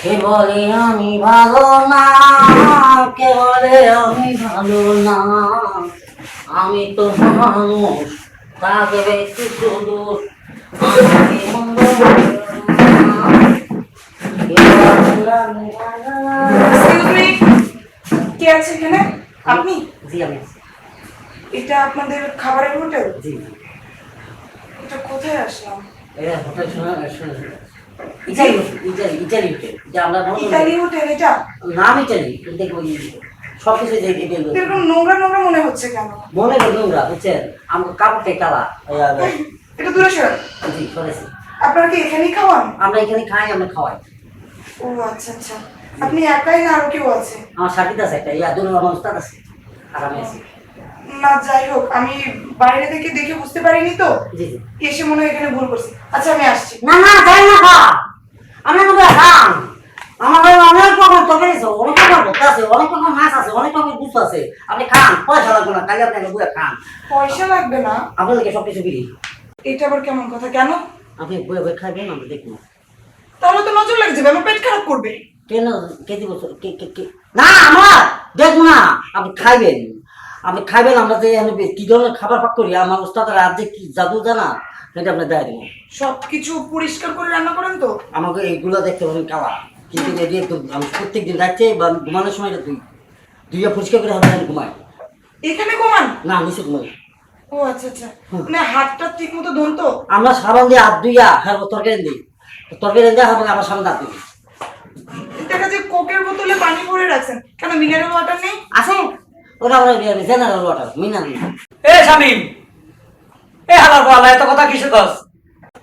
কে বলে আমি ভালো না, কে বলে আমি ভালো না, আমি তো মানুষ, থাকবে কিছু দূর, আমি মন্দ না, কে বলে আমি ভালো না। এক্সকিউজ মি, কে আছে এখানে? আপনি? জি আমি আছি। এটা আপনাদের খাবারের হোটেল? জি জি, এটা কোথায় আসলাম? এটা hotel Italy Italy Italy hotel, যে আমরা ইতালি হোটেল এটা? নাম ইটালি, দেখবো সবকিছু এরকম নোংরা নোংরা মনে হচ্ছে কেন? মনে নোংরা বুঝছেন, আমার কাপড়টাই কালা। এটা দূরে সর। জি সরেছি। আপনারা কি এখানেই খাওয়ান? আমরা এখানে খাই, আমরা খাওয়াই। ও আচ্ছা আচ্ছা, আপনি একাই না আরো কেউ আছে? আমার সাথীতে আছে একটা, ইয়া দুর্গা মানুষটা আছে, আর আমি আছি। না যাই হোক, আমি বাইরে থেকে দেখে বুঝতে পারিনি তো, জি জি। এসে মনে হয় এখানে ভুল করছি। আচ্ছা আমি আসছি। না না যাই না খা, আমরা তো খান। আমার ঘরে অনেক রকম তরকারি আছে, অনেক রকম ভর্তা আছে, অনেক রকম মাছ আছে, অনেক রকম গুছ আছে। আপনি খান, পয়সা লাগবে না, কালি আপনি বুয়া খান। পয়সা লাগবে না? আপনাদেরকে সবকিছু বিলি। এটা আবার কেমন কথা? কেন? আপনি বয়ে বয়ে খাইবেন, আমরা দেখবো। তাহলে তো নজর লেগে যাবে, আমার পেট খারাপ করবে। কেন? কে দিব? কে না আমার দেখবো না, আপনি খাইবেন। আপনি খাইবেন, আমরা যে আমি কি ধরনের খাবার পাক করি, আমার ওস্তাদের রাজ্যে কি জাদু জানা, সেটা আপনি দেয় দেবো। সবকিছু পরিষ্কার করে রান্না করেন তো? আমাকে এইগুলো দেখতে পাবেন কালা, কিন্তু এটি একদম আমি প্রত্যেক দিন রাখতে বা ঘুমানোর সময় এটা দুইয়া পরিষ্কার করে হবে, আমি ঘুমাই। এখানে ঘুমান? না নিচে ঘুমাই। ও আচ্ছা আচ্ছা, মানে হাতটা ঠিক মতো ধুন তো? আমরা সাবান দিয়ে হাত দুইয়া হ্যাঁ তরকারি দিই, তরকারি দিয়ে হবে আমার সামনে হাত দিই। দেখা যায় কোকের বোতলে পানি ভরে রাখছেন, কেন মিনারেল ওয়াটার নেই? আছে, ওটা আমরা জেনারেল ওয়াটার, মিনারেল। এ শামিম, এ হালার বালা এত কথা কিসে কস?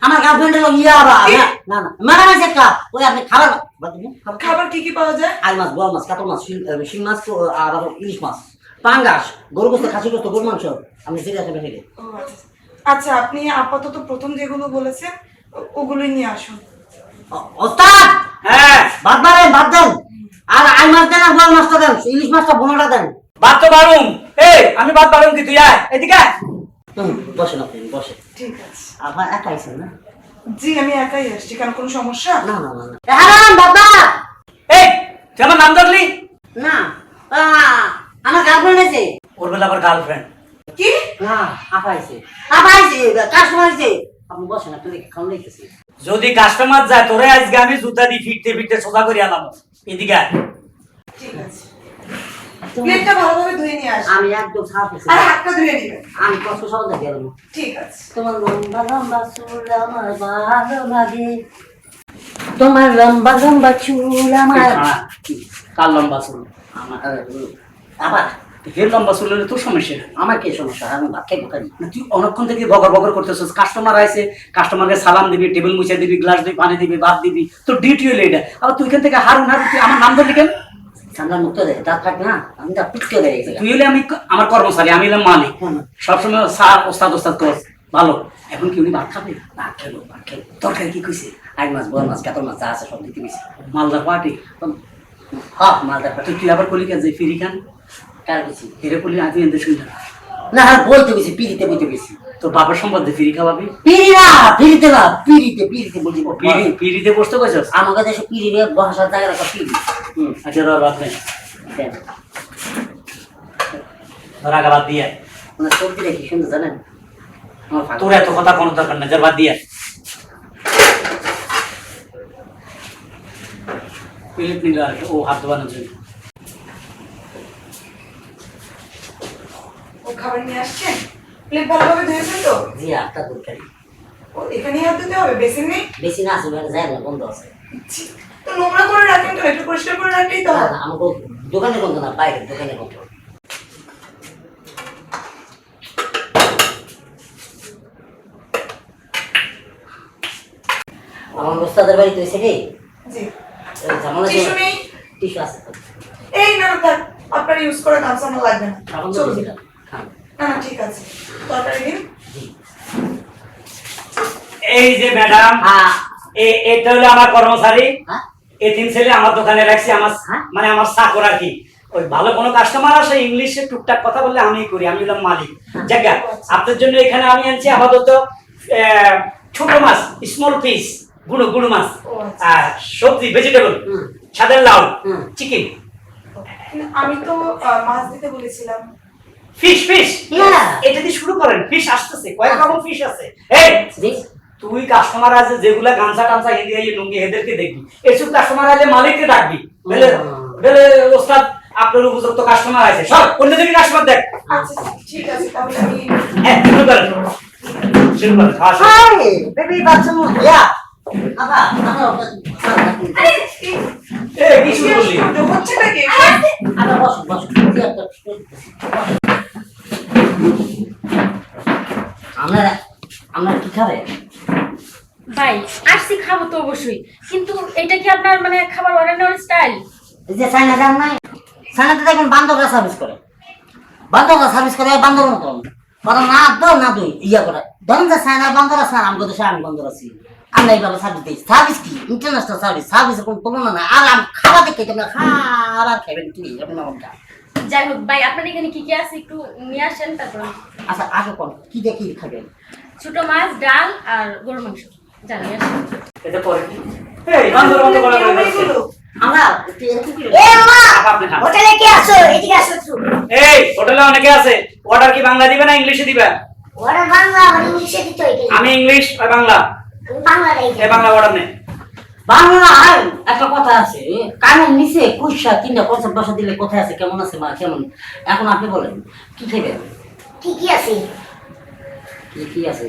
আমার গার্লফ্রেন্ডের লোক ইয়া বা না না না মারা গেছে একটা, ওই আপনি খাবার খাবার কি কি পাওয়া যায়? আই মাছ, বল মাছ, কাতল মাছ, শিং মাছ, আর ইলিশ মাছ, পাঙ্গাস, গরু গোস্ত, খাসি গোস্ত, গরু মাংস, আমি সেটা খেতে খেতে। ও আচ্ছা আচ্ছা, আপনি আপাতত প্রথম যেগুলো বলেছেন ওগুলোই নিয়ে আসুন। ওস্তাদ হ্যাঁ, ভাত মারেন, ভাত দেন, আর আই মাছ দেন, আর বল মাছটা দেন, ইলিশ মাছটা বোনাটা দেন। ভাত তো বাড়ুম। এই আমি ভাত বাড়ুম, কি তুই আয় এদিকে আয়। বসেন আপনি বসেন। ঠিক আছে। আপনার একা আইছেন না? জি আমি একাই আসছি, কেন কোনো সমস্যা? না না না না হ্যাঁ বাবা। এই তুই আমার নাম ধরলি? না আমার গার্লফ্রেন্ড আছে। ওর বেলা আবার গার্লফ্রেন্ড? কি? না আপা আইছে, আপা আইছে, কাস্টমার আইছে। আপনি বসেন, আপনি খাওয়া দেখতেছি। যদি কাস্টমার যায় তোরে আজকে আমি জুতা দিয়ে ফিরতে ফিরতে সোজা করে আনাম। এদিকে আয়। ঠিক আছে, প্লেটটা ভালোভাবে ধুয়ে নিয়ে আসুন। আমি একদম সাফ আছি, আর হাতটা ধুয়ে নেবেন। আমি কষ্ট সহজে গেলাম। ঠিক আছে। তোমার লম্বা লম্বা চুল আমার ভালো লাগে, তোমার লম্বা লম্বা চুল আমার। কার লম্বা চুল? আমার আবার হের লম্বা চুল হলে তোর সমস্যা। আমার কি সমস্যা? আমি ভাত খাইবো খাই। তুই অনেকক্ষণ থেকে বকর বকর করতেছিস, কাস্টমার আইছে, কাস্টমারকে সালাম দিবি, টেবিল মুছে দিবি, গ্লাস দিবি, পানি দিবি, ভাত দিবি, তোর ডিউটি হলো এটা। আবার তুই এখান থেকে হারুন হারুন, তুই আমার নাম ধরলি কেন? ঠান্ডা মুক্ত দেয় দাঁত থাক না, আমি তা পিটকে দেয়। তুই হলে আমি আমার কর্মচারী, আমি হলাম মালিক, সবসময় স্যার ওস্তাদ ওস্তাদ কর ভালো। এখন কি উনি ভাত খাবে? ভাত খেলো, ভাত খেলো। তরকারি কি কইছে? আই মাছ, বল মাছ, কাতল মাছ যা আছে সব দিতে গেছি। মালদার পার্টি? হ্যাঁ মালদার পাটি। তুই আবার কলি কেন যে ফিরি খান? কার গেছি হেরে কলি আমি এদের শুনলাম না, হ্যাঁ বইতে গেছি, পিড়িতে বইতে গেছি। তোর বাবার সম্বন্ধে ফিরি খাওয়াবি? পিড়ি না, পিড়িতে না, পিড়িতে, পিড়িতে বলছি। পিড়িতে বসতে কইছস? আমার কাছে এসে পিড়ি রে বসার জায়গা রাখা পিড়ি। আচ্ছা রাত নেই, দেন। রাগা বাদ দিয়ে। ওনার সবজিটা কি সুন্দর জানেন? আমার ফাঁকা। তোর এত কথা কোনো দরকার নাই, যার বাদ দিয়ে। প্লেট নিল আর ও হাত ধোয়ানোর জন্য। ও খাবার নিয়ে আসছেন? প্লেট ভালোভাবে ধুয়েছেন তো? জি একটা দরকারি। ও এখানেই হাত ধুতে হবে, বেসিন নেই? বেশি না আছে, ওখানে যায় না, বন্ধ আছে। ছি, তো নোংরা করে রাখেন তো, একটু পরিষ্কার করে রাখলেই তো না হয়। না, আমাকে দোকানে বন্ধ না, বাইরে দোকানে বন্ধ। আমার ওস্তাদের বাড়িতে হয়েছে কি জি। ঝামেলা টিস্যু নেই? টিস্যু আছে তো। এই না না, থাক, আপনার ইউজ করে কাজ আমার লাগবে না। সাবান চলুন। দিয়েছিলাম, খান। না না ঠিক আছে, তরকারি দিন। জি। এই যে ম্যাডাম, হ্যাঁ এটা হলো আমার কর্মচারী। হ্যাঁ এই তিন ছেলে আমার দোকানে রাখছি, আমার হ্যাঁ? মানে আমার চাকর আর কি। ওই ভালো কোনো কাস্টমার আসে ইংলিশে টুকটাক কথা বললে আমিই করি, আমি হলাম মালিক। জায়গা আপনার জন্য এখানে আমি আনছি আপাতত ছোট মাছ, স্মল পিস, গুঁড়ো মাছ, ও আচ্ছা। আর সবজি ভেজিটেবল, ছাদের লাউ, হুম। চিকেন, আমি তো মাছ দিতে বলেছিলাম। ফিশ। Yeah. এটা দিয়ে শুরু করেন, ফিশ আসতেছে, কয়েক রকম ফিশ আছে। এই জি। তুই কাস্টমার আছে যেগুলা গামছা টামছা এদিকে এই লুঙ্গি এদেরকে দেখবি, এসব কাস্টমার আছে মালিককে ডাকবি, বলে বলে ওস্তাদ আপনার উপযুক্ত কাস্টমার আছে, সব অন্য দিকে কাস্টমার দেখ। আচ্ছা ঠিক আছে, তাহলে আমি হ্যাঁ শুরু করেন খাওয়া শুরু। Hi, baby, বাচ্চা মো ইয়া আপা আরে এই এই কি শুরু করলি? হচ্ছেটা কি? আপা বসুন আমরা কি খাবে? ভাই আসছি, খাবো তো অবশ্যই, কিন্তু এটা কি আপনার মানে খাবার অর্ডার নেওয়ার স্টাইল? এই যে চাইনা যান নাই, চাইনাতে দেখবেন বান্দররা সার্ভিস করে, বান্দর মতন বরং না দাও না দুই ইয়া করে ধরেন যে চাইনা বান্দর আছে, আমি দেশে আমি বান্দর আছি, আমরা এইভাবে সার্ভিস দিই। সার্ভিস কি ইন্টারন্যাশনাল সার্ভিসের কোনো তুলনা নাই। আর আমি খাবার দেখে তোমরা খাবার খাইবেন কি এরকম এমনটা। যাই হোক ভাই, আপনার এখানে কি কি আছে একটু নিয়ে আসেন, তারপর আচ্ছা আগে কোন কি দেখি খাবেন? ছোট মাছ, ডাল আর গরুর মাংস জানি আসেন। এটা পরে কি? এই বান্দর মতো বলা বলা করছে। এগুলো আমরা একটু এরকম কি এ মামা, আপা আপনি খান। হোটেলে কে আছো? এদিকে আসো একটু। এই হোটেলে অনেকে আছে, অর্ডার কি বাংলা দিবে না ইংলিশে দিবে? ওরা বাংলা আর ইংলিশে দিতে হয় কেন? আমি ইংলিশ আর বাংলা, আমি বাংলাটাই এই বাংলা অর্ডার নেই। বাংলা আর একটা কথা আছে, কানের নিচে কুইশা তিনটা কনসেপ্ট বসা দিলে কোথায় আছে, কেমন আছে মা কেমন। এখন আপনি বলেন কি খাইবেন? কি কি আছে? কি আছে?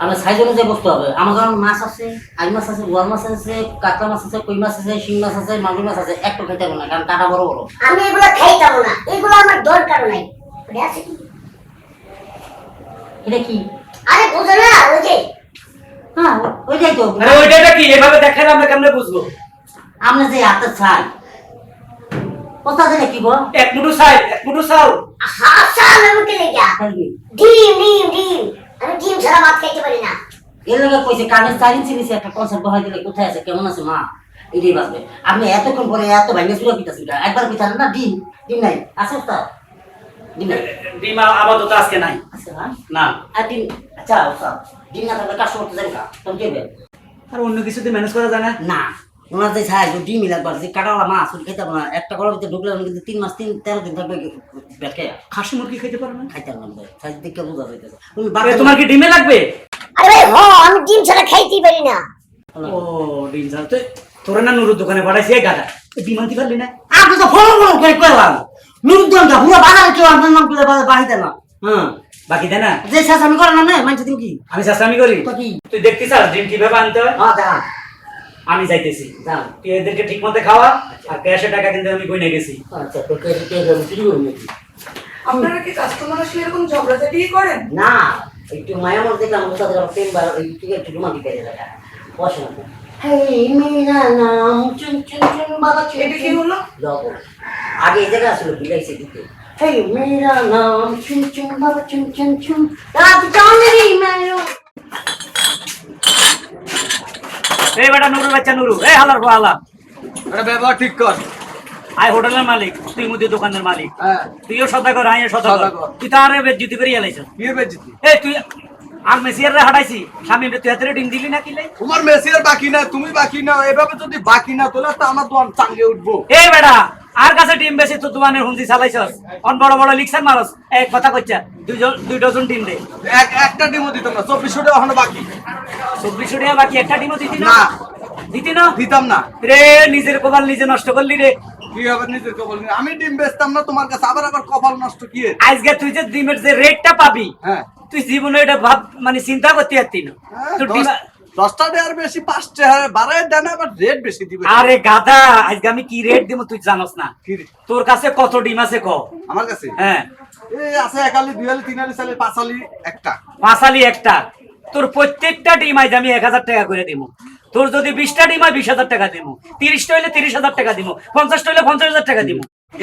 আমরা সাইজ অনুযায়ী বসতে হবে। আমার কারণ মাছ আছে, আই মাছ আছে, বোয়াল মাছ আছে, কাতলা মাছ আছে, কই মাছ আছে, শিং মাছ আছে, মাগুর মাছ আছে, একটু খেতে হবে না কারণ কাটা বড় বড়। আমি এগুলো খাইতাম না, এগুলো আমার দরকার নাই। ওটা আছে কি? এটা কি? আরে বুঝো না, ওই যে হ্যাঁ ওইটাই তো। আরে ওইটা কি এভাবে দেখালে আমরা কেমনে বুঝবো? আমরা যে হাতে ছাই কোথা থেকে কি গো? এক মুঠো চাল, এক মুঠো চাল। হাসা আমাকে লেগা ডিম আমি ডিম ছাড়া ভাত খাইতে পারি না। এর লগে কইছে কানের 4 ইঞ্চি নিচে একটা কনসেপ্ট বহাই দিলে কোথায় আছে, কেমন আছে মা, এটাই বাঁচবে। আপনি এতক্ষণ পরে এত ভাঙে চুলা পিতাছেন, একবার পিতান না ডিম নাই আছে তো? ডিম নাই ডিম আপাতত আজকে নাই। আছে না? না। আর ডিম আচ্ছা ওসব ডিম না থাকলে কাজ করতে যাবে তখন কি হবে? আর অন্য কিছুতে ম্যানেজ করা যায় না? না ওনার যে ছাই ডিম মিলাবার যে কাটাওয়ালা মাছ ওটা খেতে পারবো না। একটা গলার ভিতরে ঢুকলে কিন্তু 3 মাস 13 দিন থাকবে ব্যাটকে খাসি মুরগি খেতে পারবে না? খাইতে পারলাম সাইজ দেখে বোঝা যাইতেছে। এ, তোমার কি ডিমে লাগবে? আরে ভাই আমি ডিম ছাড়া খাইতেই পারি না। ও ডিম ছাড়া তো তোরা না নুরুর দোকানে পাঠাইছি এই গাদা, ডিম আনতে পারলি না? আপনি তো ফলো করে করলাম নুরুদ্দনটা পুরো বাজারে কেউ আপনার নাম করে বাহিতে না। হ্যাঁ বাকি দেয় না? যে শেষ আমি করে না মানছি তুমি কি আমি চাষামি করি? তো কি? তুই দেখতে চাস ডিম কিভাবে আনতে হয়? হ্যাঁ দেখা আমি যাইতেছি, যাও। তুই এদেরকে ঠিক মতো খাওয়া, আর ক্যাশে টাকা কিন্তু আমি কইনে গেছি। আচ্ছা তো কে চুরি করবো নাকি? আপনারা কি কাস্টমার আসলে এরকম ঝগড়াঝাটি করেন? না একটু মায়ামর দেখলাম তাদের প্রেম বার একটু রুমা দিতে দেখা বসে না। হেই মেরা নাম চুন চুন চুন বাবা চুন এটা কি হলো? যাবো আগে এই জায়গা আসলে বিলাইছে দিতে। হেই মেরা নাম চুন চুন বাবা চুন চুন চুন রাত জানেরি মায়ো। এই বেটা নুরুর বাচ্চা নুরু, এই হালার হালা, আরে ব্যবহার ঠিক কর। আই হোটেলের মালিক, তুই মুদি দোকানের মালিক, হ্যাঁ তুইও সদাগর আইও সদাগর, সদাগর। তুই তারে বেজ্জতি করে এলাইছ। কি বেজিতি? এই তুই আর মেসিয়ার রে হাঁটাইছি স্বামী, তুই হাতে ডিম দিলি না কিলাই? তোমার মেসির বাকি না, তুমি বাকি না, এভাবে যদি বাকি না তোলে তো আমার দোকান চাঙ্গে উঠবো। এই বেটা আর কাছে ডিম বেশি তো দোকানের হুন্দি চালাইছস, অন বড় বড় লিখছেন মারস, এক কথা কইছা 2 ডজন ডিম দে। একটা ডিমও দিতাম না, 2400 টাকা এখনো বাকি। 2400 টাকা বাকি, একটা ডিমও দিতি না? না। দিতি না? দিতাম না। রে নিজের কপাল নিজে নষ্ট করলি রে। কি হবে নিজের কপাল নিয়ে? আমি ডিম বেচতাম না তোমার কাছে, আবার কপাল নষ্ট কি এর? আজকে তুই যে ডিমের যে রেটটা পাবি, হ্যাঁ তুই জীবনে এটা ভাব মানে চিন্তা করতে পারতি না। তোর ডিম 10টা টাকার বেশি 5 টাকা বাড়ায় দেন, আবার রেট বেশি দিবে। আরে গাধা, আজকে আমি কি রেট দিব তুই জানোস না? কি রে? তোর কাছে কত ডিম আছে ক? আমার কাছে হ্যাঁ এই আছে 1 আলি 2 আলি 3 আলি 4 আলি 5 আলি একটা। পাঁচালি একটা, তোর প্রত্যেকটা ডিম আজ আমি 1000 টাকা করে দিব। তোর যদি 20টা ডিম হয় 20,000 টাকা দিব, 30টা হইলে 30,000 টাকা দিব, 50টা হইলে 50,000 টাকা দিব।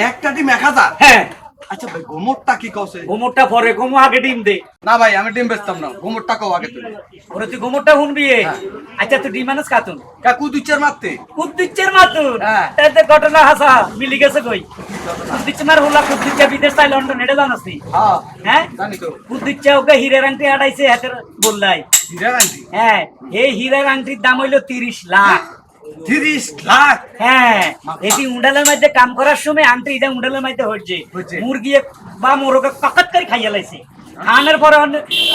একটা ডিম 1000? হ্যাঁ আচ্ছা ভাই গোমরটা কি কছে? গোমরটা পরে, গোমো আগে ডিম দে। না ভাই আমি ডিম বেচতাম না, গোমরটা কও আগে তুমি। ওরে তুই গোমরটা শুনবি? আচ্ছা তুই ডিম মানুষ কাতুন কাকু দুইচার মারতে কুদ্দিচ্ছের মাতুন হ্যাঁ। এতে ঘটনা হাসা মিলি গেছে কই? কুদ্দিচ্ছে মার হলা কুদ্দিচ্ছে বিদেশ তাই লন্ডন এটা জানাস নি? হ্যাঁ হ্যাঁ জানি তো। কুদ্দিচ্ছে ওকে হীরের আংটি আড়াইছে হাতের বললাই। হীরা আন্টি হ্যাঁ এই হীরের আংটির দাম হইলো 30 লাখ। 30 লাখ? হ্যাঁ এটি উন্ডালের মধ্যে কাম করার সময় আংটি এটা উন্ডালের মধ্যে হচ্ছে হচ্ছে। মুরগি বা মোরগে পাকাত করে খাইয়া লাইছে। খানের পরে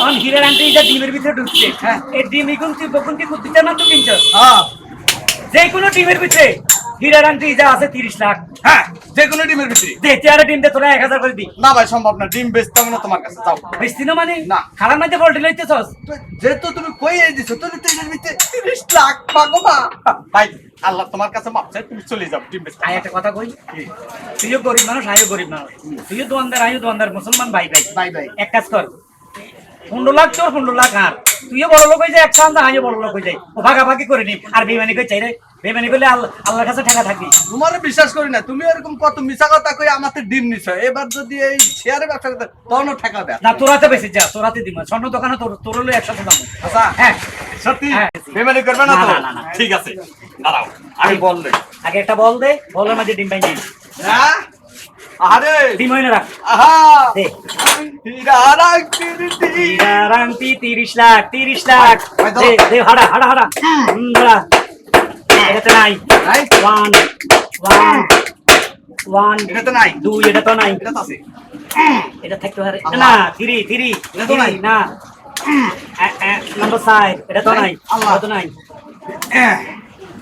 অন হীরের আংটি এটা ডিমের ভিতরে ঢুকছে। হ্যাঁ। এই ডিম ইগুন তুই বকুন কি কুদ্দিচ্ছে না তো কিনছ? হ্যাঁ যে কোনো ডিমের ভিতরে হীরের আংটি যা আছে 30 লাখ। হ্যাঁ যে কোনো ডিমের ভিতরে। দে তেয়ারে ডিম দে তোরা 1000 করে দি। না ভাই সম্ভব না, ডিম বেচতাম না তোমার কাছে, যাও। বেশি না মানে না। খারাপ মধ্যে পোল্ট্রি লইতেছস? তো যেহেতু তুমি কই এই দিছো তো এটার ভিতরে 30 লাখ পাগো মা। ভাই আল্লাহ তোমার কাছে মাপ চাই, তুমি চলে যাও ডিম বেচতে। আয় একটা কথা কই, তুইও গরিব মানুষ আয়ও গরিব মানুষ, তুইও দোয়ানদার আয়ও দোয়ানদার, মুসলমান ভাই ভাই। ভাই ভাই এক কাজ কর, 15 লাখ তোর 15 লাখ আর তুইও বড় লোক হয়ে যায়, এক চান্দা আমিও বড় লোক হয়ে যাই, ও ভাগাভাগি করে নি। আর বেমানি কই চাই রে, বেমানি করলে আল্লাহর কাছে ঠেকা থাকবি। তোমারে বিশ্বাস করি না, তুমি এরকম কত মিছা কথা কই আমাদের ডিম নিছো। এবার যদি এই শেয়ারে ব্যবসা করতে তখনও ঠেকা দেয় না তোরাতে বেশি যা, তোরাতে দিব স্বর্ণ দোকানে তোর হলো একসাথে দাম। আচ্ছা হ্যাঁ সত্যি হ্যাঁ। বেমানি করবে না তো? না, না, না, না। ঠিক আছে দাঁড়াও আমি বললে। আগে একটা বল দে, বলের মাঝে ডিম বাইনি হ্যাঁ আরে ডিম হইনে রাখ। আহা দে হীরা রাখতি দিদি। হীরার আংটি 30 লাখ 30 লাখ। ভাই দাও। দে দে হাড়া হাড়া হাড়া দাঁড়া, এটাতে নাই। নাই? 1 1 এটা তো নাই। 2 এটা তো নাই, এটা তো আছে। এটা থাকতে পারে আল্লাহ। না। 3 এটা তো নাই। না। নাম্বার 5 এটা তো নাই, আল্লাহ। এটা তো নাই।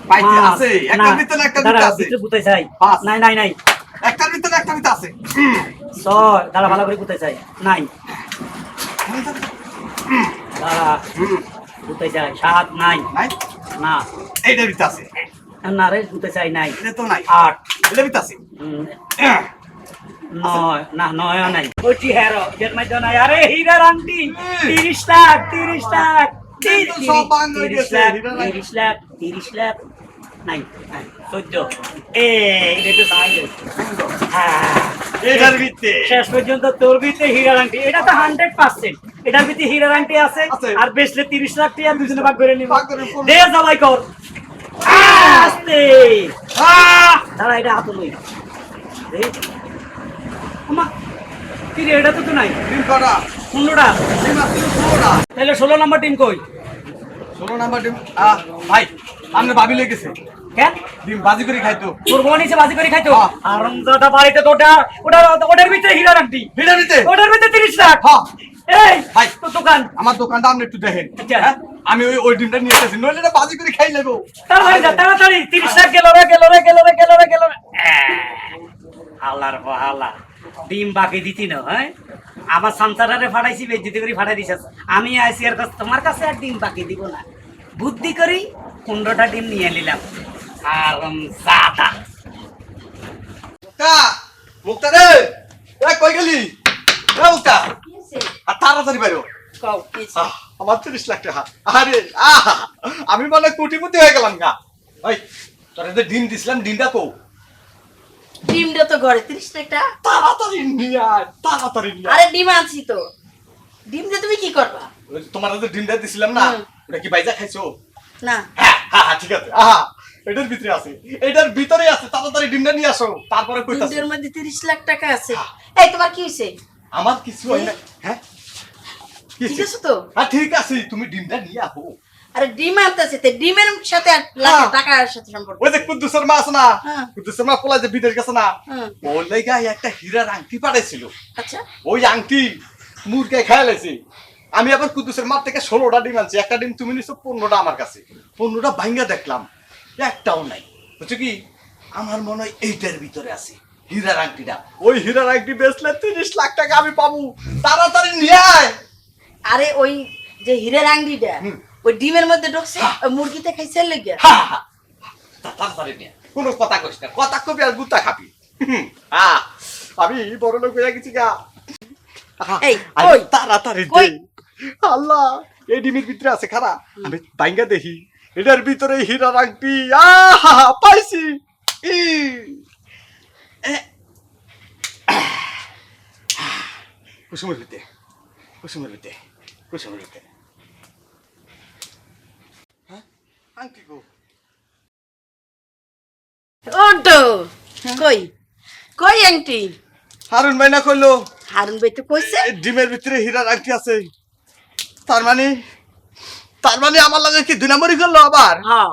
পাইতে 5 আছে, না, একটার ভিতরে একটা দাঁড়া, ভিতরে আছে। ভিতরে গুতাই চাই। 5 নাই নাই নাই। একটার ভিতরে একটা ভিতরে আছে। 6 দাঁড়া, ভালো করে গুতাই চাই। নাই দাঁড়া, গুতাই চাই। 7 নাই নাই না, এইটার ভিতরে আছে। না রে গুতাই চাই নাই। এটা তো নাই। 8 এটার ভিতরে আছে। 9 না, 9 নাই। ওটি হেরো এর মধ্যে নাই। আরে হীরার আংটি 30 লাখ 30 লাখ। এই তো সব বাংলা হয়ে গেছে, 30 লাখ হীরার আংটি। 30 লাখ 30 লাখ নাই। 14 এটা তো নাই। এটার ভিতরে শেষ পর্যন্ত তোর ভিতরে হীরার আংটি, এটা তো 100%। এটার ভিতরে হীরার আংটি আছে, আছে। আর বেচলে 30 লাখ টাকা দুজনে ভাগ করে নিব। ভাগ করে নিব। দে জবাই কর। আস্তে দাঁড়া, এটা হাতে লই। দে আমা কি রে, এটা তো নাই। ডিম করা 15টা, ডিম আছে 16টা। তাহলে 16 নম্বর টিম কই? 16 নাম্বার ডিম। ভাই আপনি ভাবি লেগেছে কেন ডিম বাজি করে খাইতো। তোর বোন এসে বাজি করে খাইতো? হ্যাঁ। আরামজাদা বাড়িতে তো ওটার ভিতরে হীরার আংটি, হীরার ভিতরে? ওটার ভিতরে 30 লাখ। হ্যাঁ। এই ভাই। তোর দোকান আমার দোকানটা আপনি একটু দেখেন। আচ্ছা। হ্যাঁ? আমি ওই ডিমটা নিয়ে এসেছি, নইলে এটা বাজি করে খাই নেবো। তাড়াতাড়ি যা, তাড়াতাড়ি। 30 লাখ গেল রে, গেল রে, গেল রে, গেল রে, গেল রে। আল্লাহর আল্লাহ, ডিম বাকি দিতি না। হ্যাঁ আমার সংসারে ফাটাইছি, বেজ্জিতি করে ফাটাই দিছিস। আমি আইসি আর কাছে, তোমার কাছে আর ডিম বাকি দিব না। বুদ্ধি করি 15টা ডিম নিয়ে নিলাম। আরামজাদা। মুক্তা মুক্তা রে, এ কই গেলি? এ মুক্তা আর তাড়াতাড়ি বাইরো। আমার 30 লাখ টাকা। আরে আমি মানে কোটিপতি হয়ে গেলাম গা। ওই তোর যে ডিম দিছিলাম, ডিমটা কো? ডিমটা তো ঘরে 30 টাকা। তাড়াতাড়ি নিয়ে আয়, তাড়াতাড়ি নিয়ে আয়। আরে ডিম আনছি তো, ডিম দিয়ে তুমি কি করবা? ওই যে তোমার যে ডিমটা দিছিলাম না, হুম। ওটা কি বাইজা খাইছো? না হ্যাঁ হ্যাঁ ঠিক আছে। এটার ভিতরে আছে, এটার ভিতরে আছে। তাড়াতাড়ি ডিমটা নিয়ে আসো, তারপরে কইতাছি। ডিমের মধ্যে 30 লাখ টাকা আছে। এই তোমার কি হইছে? আমার কিছু হয় না। হ্যাঁ কি ঠিক হইছে? আছে তো? হ্যাঁ ঠিক আছে, তুমি ডিমটা নিয়ে আসো। আরে ডিম আনতেছে, তে ডিমের সাথে আর লাখের টাকার সাথে সম্পর্ক? ওই যে কুদ্দুসের মা আছে না, হ্যাঁ। কুদ্দুসের মা পোলা যে বিদেশ গেছে না, হুম। ওর লেগা একটা হীরার আংটি পাঠাইছিল। আচ্ছা ওই আংটি মুরগে খাই লাইছি। আমি আবার কুদ্দুসের মার থেকে 16টা ডিম আনছি। একটা ডিম তুমি নিছো, 15টা আমার কাছে। 15টা ভাঙ্গা দেখলাম একটাও নাই। বুঝছো কি, আমার মনে হয় এইটার ভিতরে আছে হীরার আংটিটা। ওই হীরার আংটি বেচলে 30 লাখ টাকা আমি পাবো। তাড়াতাড়ি নিয়ে আয়। আরে ওই যে হীরের আংটিটা হুম। ওই ডিমের মধ্যে ঢুকছে, ওই মুরগিতে খাইছে লেগে। হা, হা, হা। তাড়াতাড়ি নিয়ে আয়। কোনো কথা কইস না, কথা কবি আর গুতা খাবি। আমি বড় লোক হয়ে গেছি গা। এই, আরে কই? তাড়াতাড়ি কই? দে। আল্লাহ, এই ডিমের ভিতরে আছে, খারা আমি বাইঙ্গা দেখি। এটার ভিতরে হীরার আংটি। পাইছি। কুসুমের ভিতরে কুসুমের ভিতরে কুসুমের ভিতরে হ্যাঁ আংটি গো ওটো কই কই আংটি হারুন ভাই না কইলো হারুন ভাই তো কইছে এই ডিমের ভিতরে হীরার আংটি আছে তার মানে আমার লাগে কি 2 নম্বরই করলো আবার হ্যাঁ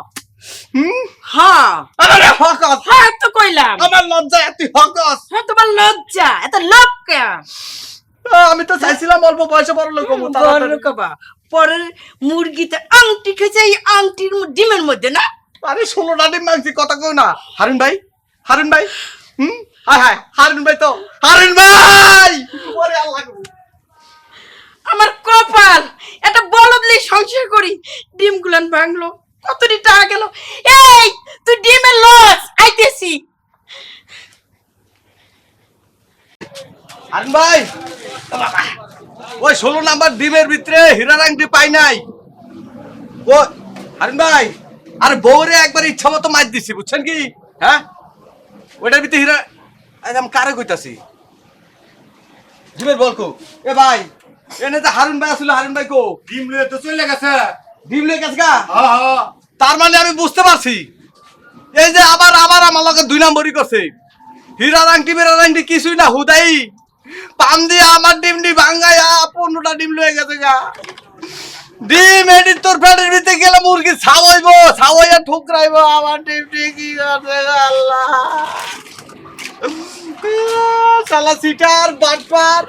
হুম হ্যাঁ আরে হকস হ্যাঁ তো কইলাম আমার লজ্জা তুই হকস হ্যাঁ তোমার লজ্জা এত লোক কে আমি তো চাইছিলাম অল্প বয়সে বড় লোক হবো কবা পরের মুরগিতে আংটি খেয়েছে এই আংটির ডিমের মধ্যে না আরে 16টা ডিম মাংসি কথা কই না হারুন ভাই হুম হায় হায় হারুন ভাই ওরে আল্লাহ গো। আমার কপাল এটা বলদলি সংসার করি ডিম গুলান ভাঙলো কতটি টাকা গেল এই তুই ডিমের লস আইতেছি হারুন ভাই ও বাবা ওই 16 নাম্বার ডিমের ভিতরে হীরার আংটি পাই নাই ও হারুন ভাই আরে বউরে একবার ইচ্ছা মতো মার দিছি বুঝছেন কি হ্যাঁ ওইটার ভিতরে হীরা একদম কারে কইতাছি ডিমের বলকো এ ভাই এনে তো হারুন ভাই আসলে হারুন ভাই কো ডিম লয়ে তো চলে গেছে। ডিম লয়ে গেছে গা হ্যাঁ তার মানে আমি বুঝতে পারছি এই যে আবার আমার লগে 2 নম্বরই করছে হীরার আংটি বেরার আংটি কিছুই না হুদাই পাম দিয়ে আমার ডিমটি ভাঙ্গায়া 15টা ডিম লয়ে গেছে গা ডিম এডি তোর পেটের ভিতরে গেলে মুরগি ছাওয়াইয়া ঠুকরাইবো আমার ডিমটি কি করছে আল্লাহ সালা সিটার বাটপার